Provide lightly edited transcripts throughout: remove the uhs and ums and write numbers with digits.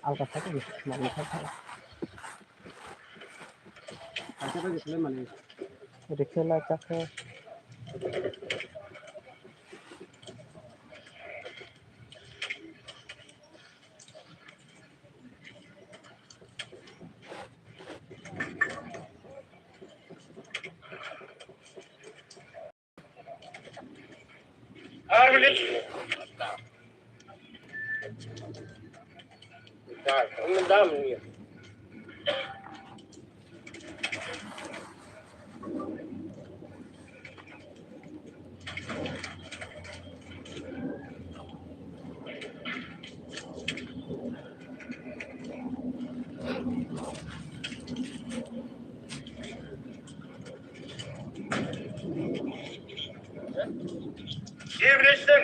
আলকা থাকে মানে থাকে কাছে গেছিলে মানে রিক্সেলা চাকে আর মিনিট দাম নিয়ে Evening.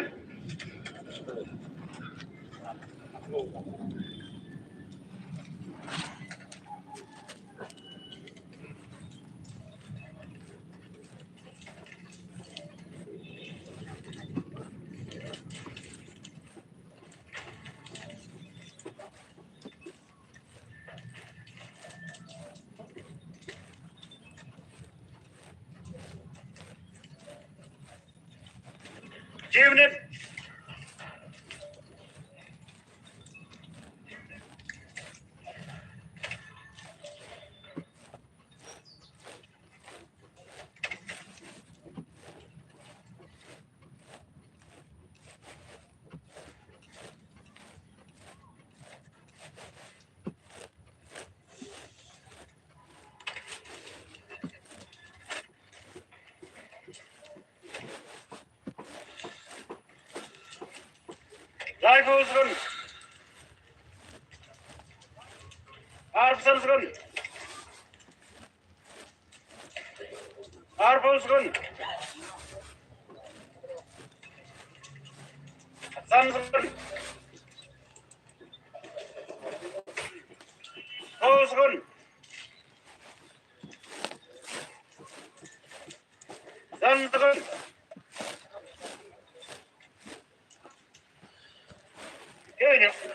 Evening. Live goes run. Arms run. Arms run. Sons run. Hose run. Sons run. Here you go.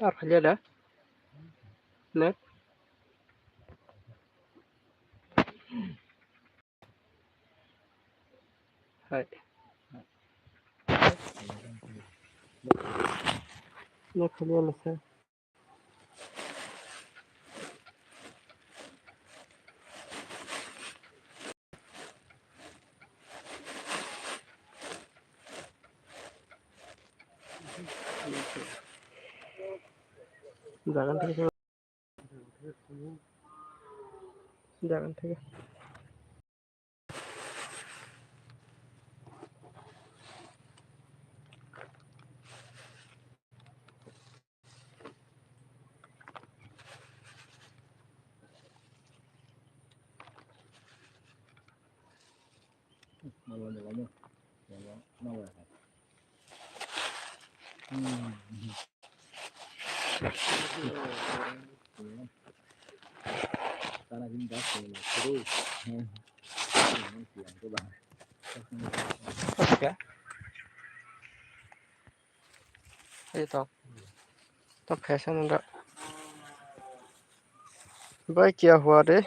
Tar aja dah. Net. Hai. Net kalian masa. Jangan থেকে jangan থেকে क्या ये तो फैशन है भाई क्या हुआ रे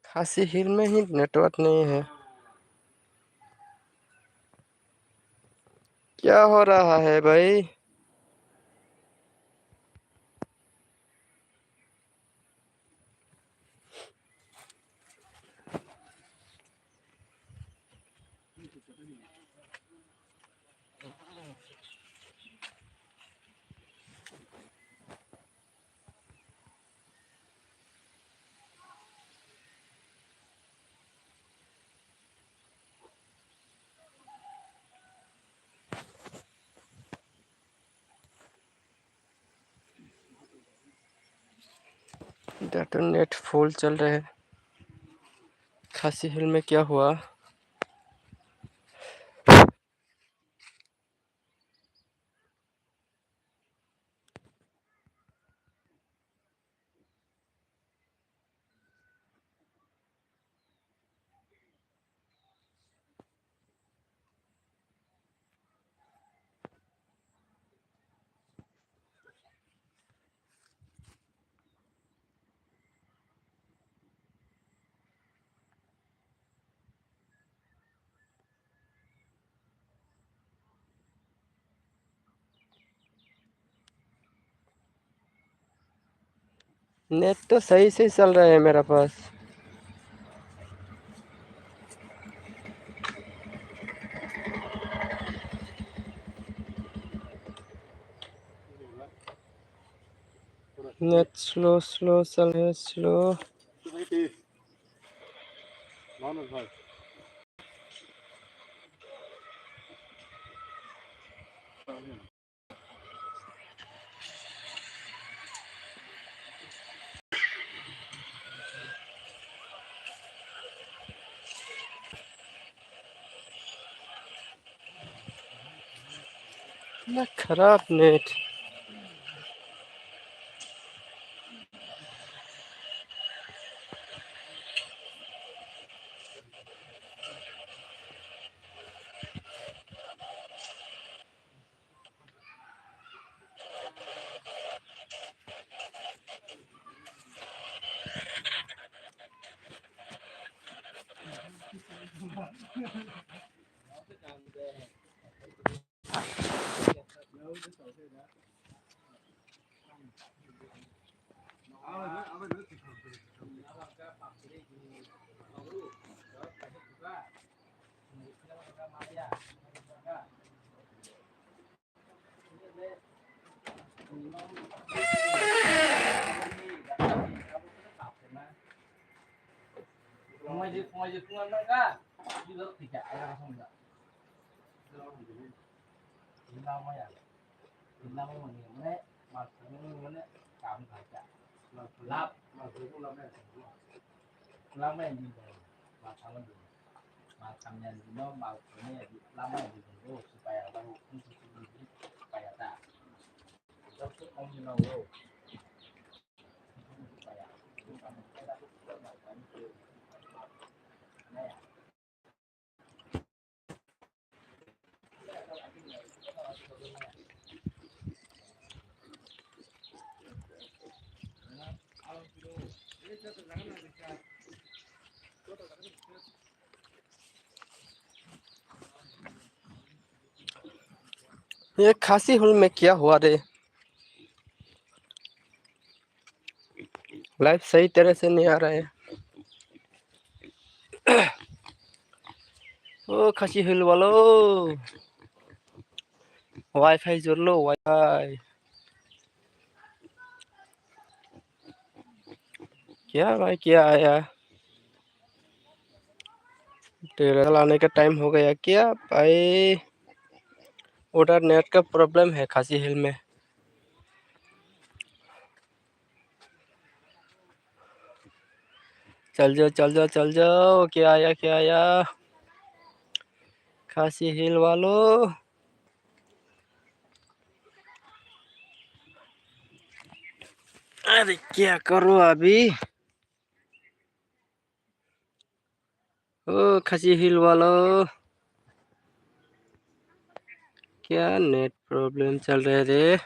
खासी हिल में ही नेटवर्क नहीं है क्या हो रहा है भाई डाटा नेट फुल चल रहे हैं खासी हिल में क्या हुआ नेट तो सही से चल रहा है मेरा पास नेट स्लो स्लो चल रहा है स्लो ना खराब नेट ये खासी हुल में क्या हुआ रे? लाइफ सही तरह से नहीं आ रहा है। ओ खासी हिल वालो, वाईफाई जोड़ लो वाईफाई। क्या भाई क्या आया? टेरल आने का टाइम हो गया क्या भाई? उधर नेट का प्रॉब्लम है खासी हिल में। चल जाओ चल जाओ चल जाओ। क्या आया क्या आया? खासी हिल वालों, अरे क्या करो अभी? ओ खासी हिल वालों, क्या नेट प्रॉब्लम चल रहे रे?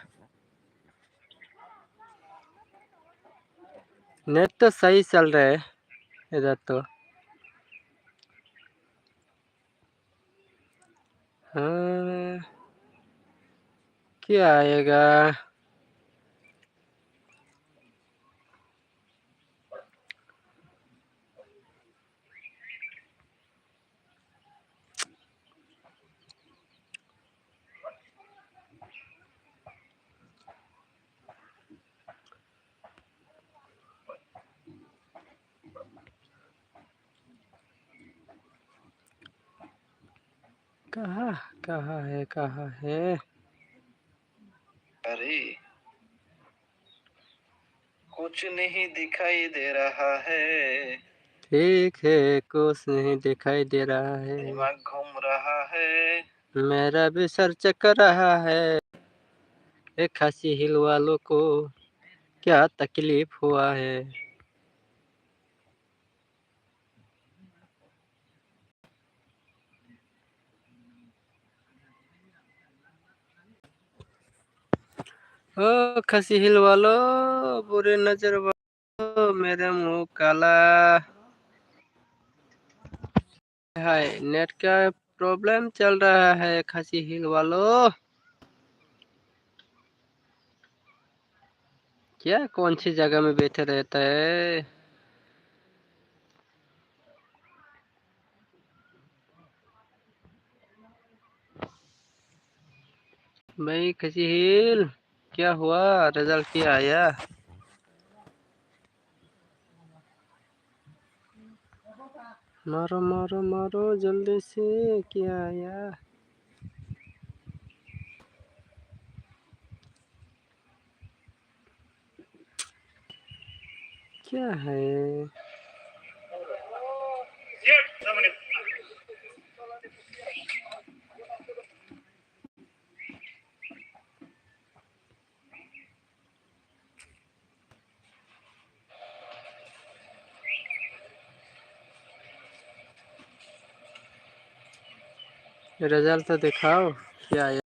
नेट तो सही चल रहा है इधर तो। हाँ, क्या आएगा? कहाँ कहाँ है कहाँ है? अरे कुछ नहीं दिखाई दे रहा है, ठीक है कुछ नहीं दिखाई दे रहा है। दिमाग घूम रहा है। मेरा भी सर चक्कर रहा है। एक खासी हिल वालों को क्या तकलीफ हुआ है? ओ खासी हिल वालों, बुरे नजर वालों, मेरा मुंह काला है। नेट का प्रॉब्लम चल रहा है खासी हिल वालों। क्या कौन सी जगह में बैठे रहता है? भाई खासी हिल, क्या हुआ? रिजल्ट क्या आया? मारो मारो मारो जल्दी से। क्या आया? क्या है? रिजल्ट तो दिखाओ क्या आया?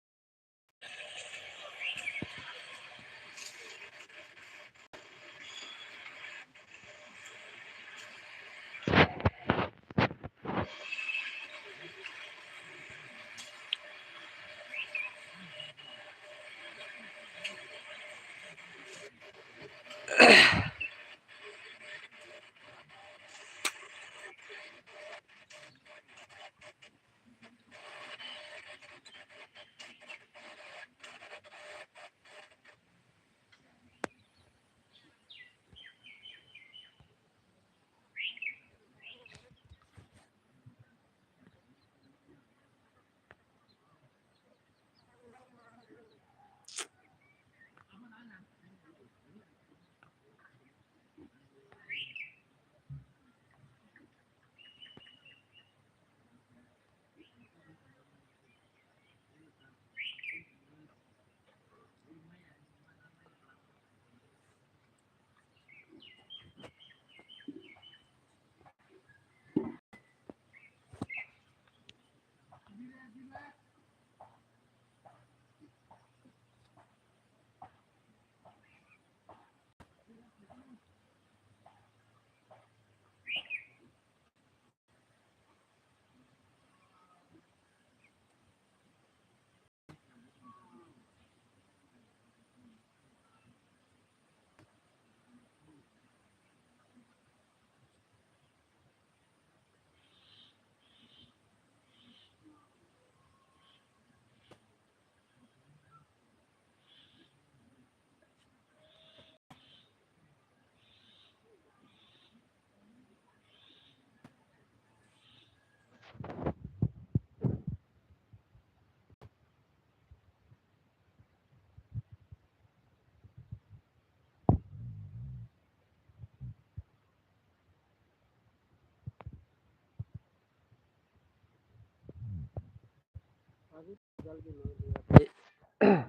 रिजल्ट भी नहीं दिया।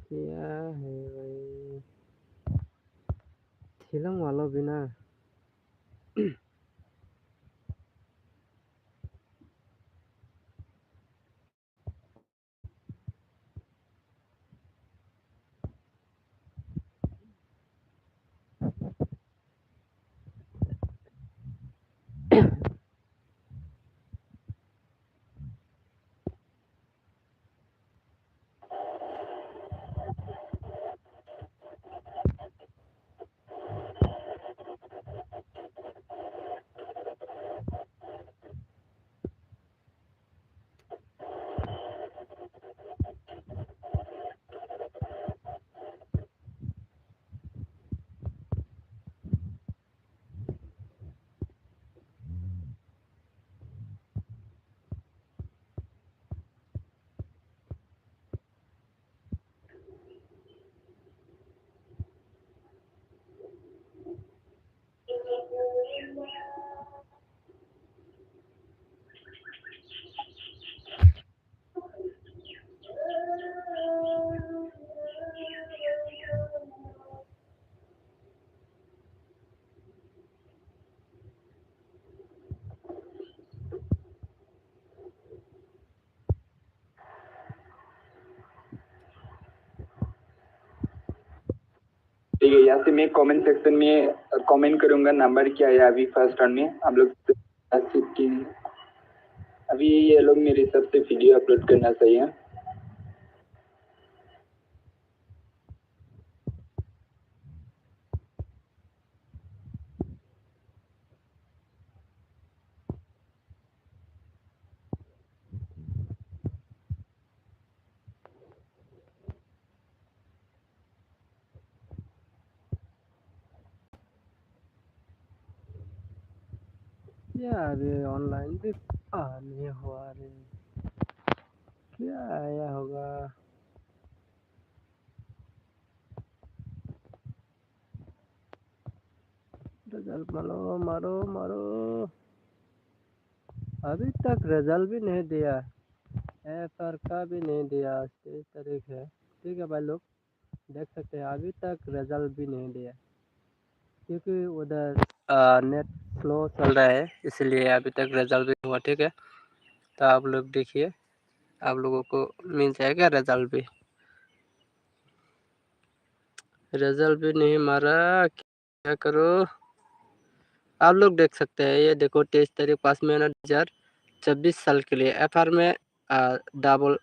क्या है भाई, फिल्म वालों बिना ठीक है, यहाँ से मैं कमेंट सेक्शन में कमेंट करूंगा नंबर क्या है अभी फर्स्ट राउंड में हम लोग अभी ये लोग मेरे हिसाब से वीडियो अपलोड करना चाहिए। यार ये ऑनलाइन भी नहीं हुआ रे, क्या आया होगा। रिजल्ट मारो मारो मारो, अभी तक रिजल्ट भी नहीं दिया, एफआर का भी नहीं दिया। 23 तारीख है, ठीक है भाई लोग देख सकते हैं, अभी तक रिजल्ट भी नहीं दिया क्योंकि उधर नेट स्लो चल रहा है, इसलिए अभी तक रिजल्ट भी नहीं हुआ। ठीक है, तो आप लोग देखिए, आप लोगों को मिल जाएगा रिजल्ट भी। रिजल्ट भी नहीं मारा, क्या करो। आप लोग देख सकते हैं, ये देखो 23 तारीख पास में 2026 साल के लिए एफआर में डबल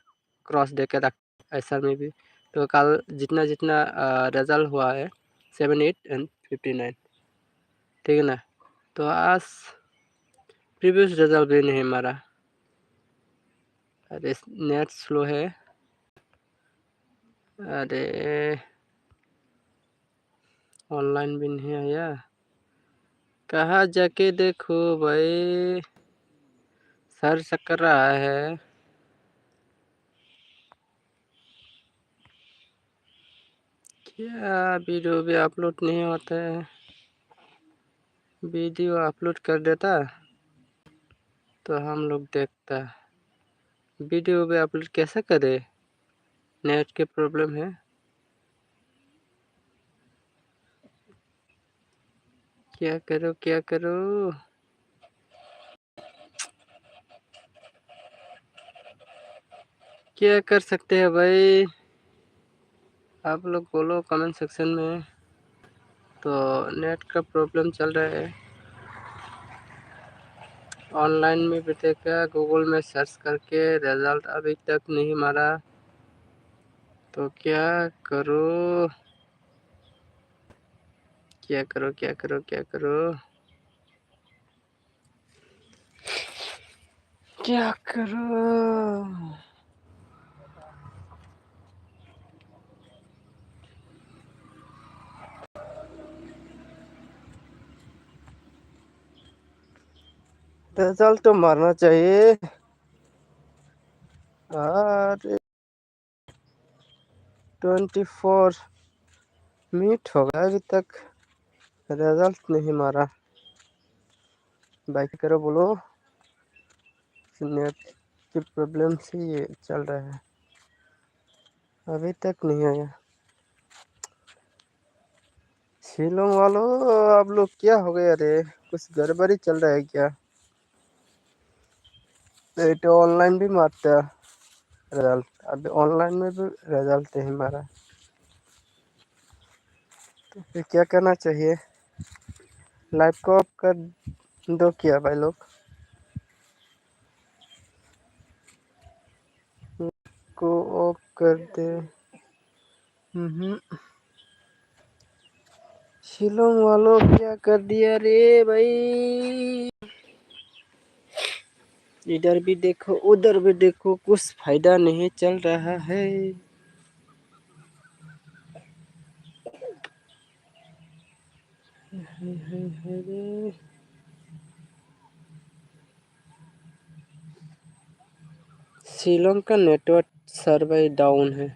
क्रॉस दे के रख, एसआर में भी। तो कल जितना जितना रिजल्ट हुआ है 7, 8 एंड 59, ठीक है ना। तो आज प्रीवियस रिजल्ट भी नहीं मारा, अरे नेट स्लो है, अरे ऑनलाइन भी नहीं आया, कहाँ जाके देखो भाई, सर्च कर रहा है। क्या वीडियो भी अपलोड नहीं होता है, वीडियो अपलोड कर देता तो हम लोग देखता। वीडियो भी अपलोड कैसे करे, नेट की प्रॉब्लम है। क्या करो क्या करो, क्या कर सकते हैं भाई, आप लोग बोलो कमेंट सेक्शन में। तो नेट का प्रॉब्लम चल रहा है, ऑनलाइन में भी देखा, गूगल में सर्च करके रिजल्ट अभी तक नहीं मारा, तो क्या करो क्या करो क्या करो क्या करो क्या करो। रिजल्ट तो मारना चाहिए। अरे 24 मिनट हो गया अभी तक रिजल्ट नहीं मारा। बाइक करो बोलो। नेट की प्रॉब्लम से ये चल रहा है, अभी तक नहीं आया। शिलोंग वालों, आप लोग क्या हो गया रे? कुछ गड़बड़ी चल रहा है क्या? तो ऑनलाइन भी मारता है रिजल्ट, अभी ऑनलाइन में भी रिजल्ट नहीं मारा। तो फिर क्या करना चाहिए? लाइव को ऑफ कर दो क्या भाई लोग? को ऑफ कर दे। शिलोंग वालों क्या कर दिया रे भाई? इधर भी देखो उधर भी देखो, कुछ फायदा नहीं चल रहा है। शिलोंग का नेटवर्क सर्वर डाउन है।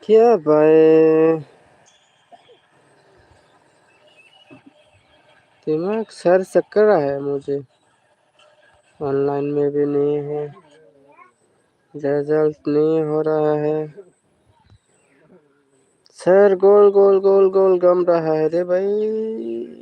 क्या भाई, दिमाग सर चक्कर रहा है मुझे। ऑनलाइन में भी नहीं है, रिजल्ट नहीं हो रहा है। सर गोल गोल गोल गोल गम रहा है रे भाई।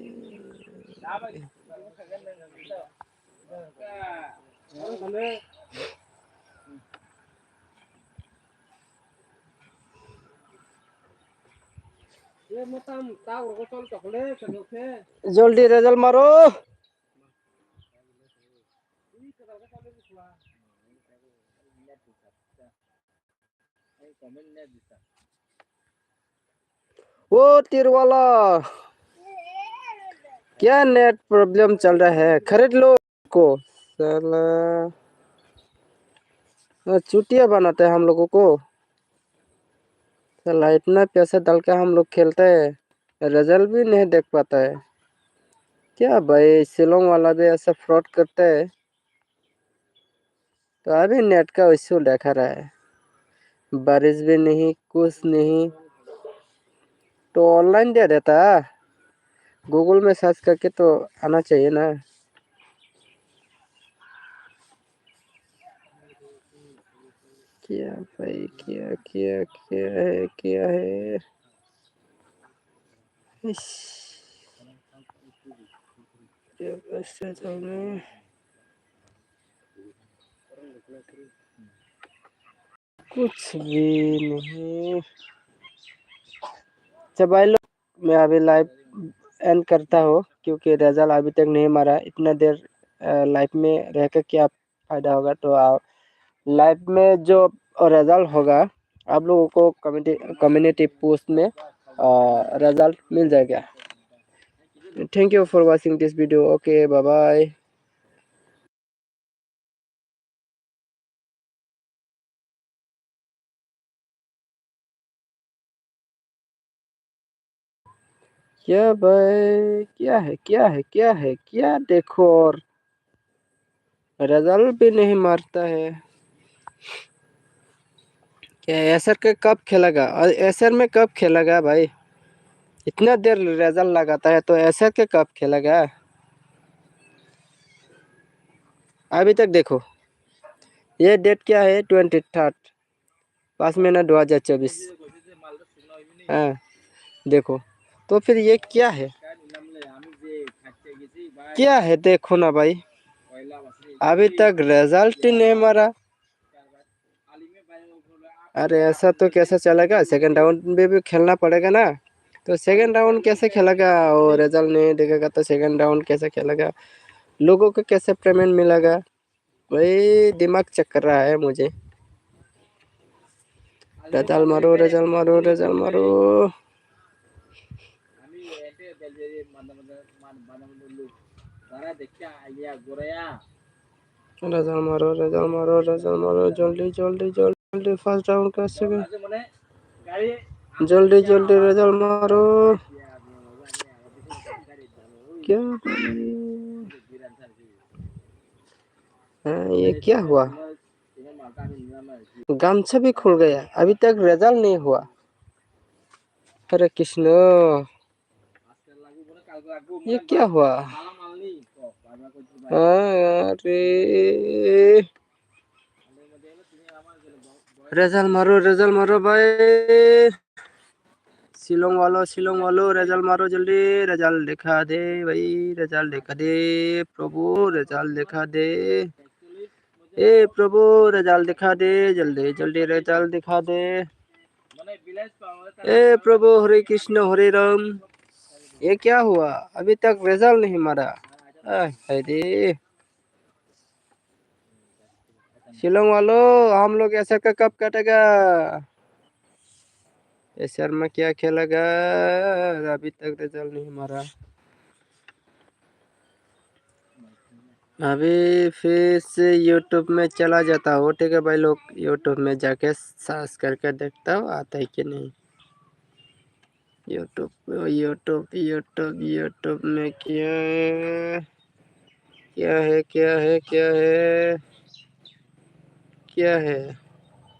जल्दी रिजल्ट मारो। वो तीर वाला, क्या नेट प्रॉब्लम चल रहा है? खरीद लो को। साला चुटिया बनाते हैं हम लोगों को। साला इतना पैसा डाल के हम लोग खेलते हैं, रिजल्ट भी नहीं देख पाता है। क्या भाई, शिलोंग वाला भी ऐसा फ्रॉड करता है। तो अभी नेट का इश्यू देखा रहा है, बारिश भी नहीं कुछ नहीं, तो ऑनलाइन दे देता। गूगल में सर्च करके तो आना चाहिए ना। क्या भाई, क्या क्या क्या है, क्या है? इस कुछ भी नहीं। जब भाई लोग, मैं अभी लाइव एंड करता हूँ, क्योंकि रिजल्ट अभी तक नहीं मारा। इतना देर लाइव में रहकर क्या फायदा होगा? तो आप लाइव में जो रिजल्ट होगा, आप लोगों को कम्युनिटी पोस्ट में रिजल्ट मिल जाएगा। Thank you for watching this video. Okay, bye bye. क्या भाई, क्या है क्या है क्या है क्या, देखो और रिजल्ट भी नहीं मारता है। क्या एसर के कब खेलेगा, और एसर में कब खेलेगा भाई, इतना देर रिजल्ट लगाता है तो एसर के कब खेलेगा। अभी तक देखो, ये डेट क्या है, 23 5 महीना 2024। हाँ देखो, तो फिर ये क्या है, क्या है देखो ना भाई, अभी तक रिजल्ट ही नहीं मारा। अरे ऐसा तो कैसे चलेगा, सेकंड राउंड में भी खेलना पड़ेगा ना, तो सेकंड राउंड कैसे खेलेगा, और रिजल्ट नहीं देखेगा तो सेकंड राउंड कैसे खेलेगा, लोगों को कैसे पेमेंट मिलेगा, भाई दिमाग चक्कर रहा है मुझे। रिजल्ट मारो रिजल्ट मारो रिजल्ट मारो, रिजल्ट मारो रिजल्ट मारो रिजल्ट मारो, जल्दी जल्दी जल्दी फर्स्ट राउंड का सेकंड, जल्दी जल्दी रिजल्ट मारो। क्या ये क्या हुआ, गमछा भी खुल गया, अभी तक रिजल्ट नहीं हुआ। हरे कृष्ण, ये क्या हुआ, अरे रिजल्ट मारो भाई, शिलोंग वालों रिजल्ट मारो जल्दी, रिजल्ट दिखा दे भाई, रिजल्ट दिखा दे प्रभु, रिजल्ट दिखा दे, ए प्रभु रिजल्ट दिखा दे, जल्दी जल्दी रिजल्ट दिखा दे, ए प्रभु हरे कृष्ण हरे राम। ये क्या हुआ, अभी तक रिजल्ट नहीं मारा। अरे शिलोंग वालों, हम लोग ऐसा का कब कटेगा, एसआर में क्या खेलेगा, अभी तक रिजल्ट नहीं मारा। अभी फिर से यूट्यूब में चला जाता हो, ठीक है भाई लोग, यूट्यूब में जाके सर्च करके देखता हूँ आता है कि नहीं। यूट्यूब यूट्यूब यूट्यूब यूट्यूब में क्या है क्या है क्या है क्या है क्या है,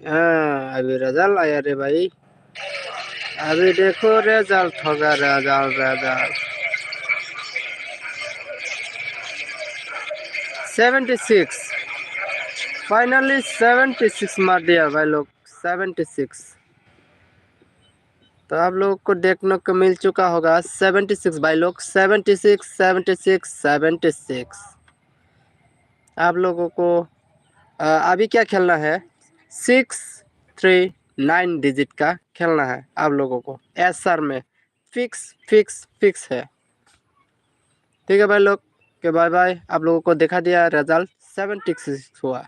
हाँ अभी रिजल्ट आया रे भाई, अभी देखो रिजल्ट होगा, रिजल्ट रिजल्ट 76, फाइनली 76 मार दिया भाई लोग, 76। तो आप लोगों को देखने को मिल चुका होगा 76 भाई लोग, 76 76 76। आप लोगों को अभी क्या खेलना है, 6 3 9 डिजिट का खेलना है आप लोगों को, एसआर में फिक्स फिक्स फिक्स है। ठीक है भाई लोग, के बाय बाय, आप लोगों को दिखा दिया रिजल्ट 76 हुआ।